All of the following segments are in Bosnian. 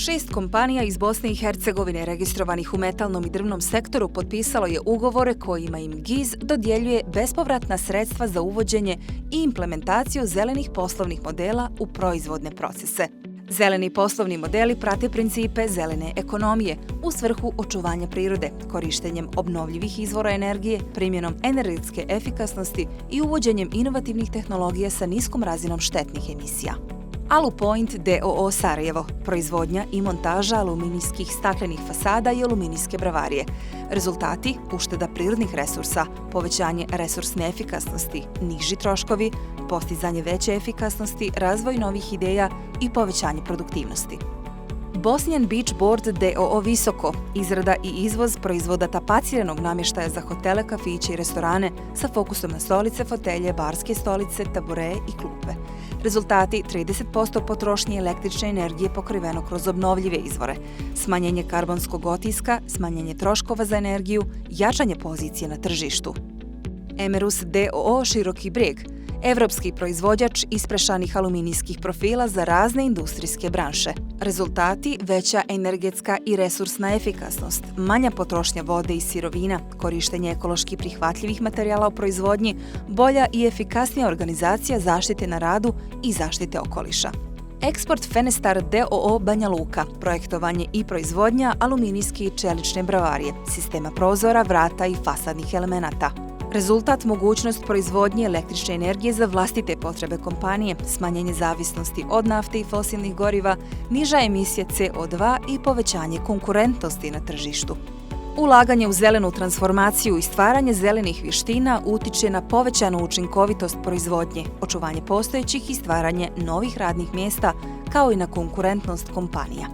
6 kompanija iz Bosne i Hercegovine registrovanih u metalnom i drvnom sektoru potpisalo je ugovore kojima im GIZ dodjeljuje bespovratna sredstva za uvođenje i implementaciju zelenih poslovnih modela u proizvodne procese. Zeleni poslovni modeli prate principe zelene ekonomije u svrhu očuvanja prirode, korištenjem obnovljivih izvora energije, primjenom energetske efikasnosti i uvođenjem inovativnih tehnologija sa niskom razinom štetnih emisija. Alupoint d.o.o. Sarajevo, proizvodnja i montaža aluminijskih staklenih fasada i aluminijske bravarije. Rezultati: ušteda prirodnih resursa, povećanje resursne efikasnosti, niži troškovi, postizanje veće efikasnosti, razvoj novih ideja i povećanje produktivnosti. Bosnian Beach Board d.o.o. Visoko, izrada i izvoz proizvoda tapaciranog namještaja za hotele, kafiće i restorane sa fokusom na stolice, fotelje, barske stolice, tabureje i klupe. Rezultati: 30% potrošnje električne energije pokriveno kroz obnovljive izvore, smanjenje karbonskog otiska, smanjenje troškova za energiju, jačanje pozicije na tržištu. Emerus d.o.o. Široki Brijeg, evropski proizvođač isprešanih aluminijskih profila za razne industrijske branše. Rezultati: veća energetska i resursna efikasnost, manja potrošnja vode i sirovina, korištenje ekološki prihvatljivih materijala u proizvodnji, bolja i efikasnija organizacija zaštite na radu i zaštite okoliša. Export Fenestar d.o.o. Banja Luka, projektovanje i proizvodnja aluminijske i čelične bravarije, sistema prozora, vrata i fasadnih elemenata. Rezultat: mogućnost proizvodnje električne energije za vlastite potrebe kompanije, smanjenje zavisnosti od nafte i fosilnih goriva, niža emisija CO2 i povećanje konkurentnosti na tržištu. Ulaganje u zelenu transformaciju i stvaranje zelenih vještina utiče na povećanu učinkovitost proizvodnje, očuvanje postojećih i stvaranje novih radnih mjesta, kao i na konkurentnost kompanija.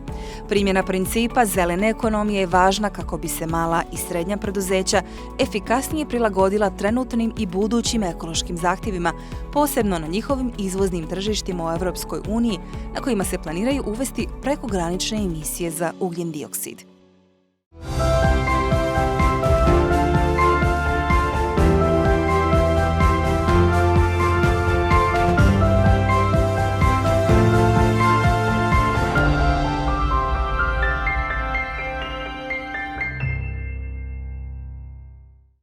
Primjena principa zelene ekonomije je važna kako bi se mala i srednja preduzeća efikasnije prilagodila trenutnim i budućim ekološkim zahtjevima, posebno na njihovim izvoznim tržištima u Europskoj uniji, na kojima se planiraju uvesti prekogranične emisije za ugljen dioksid.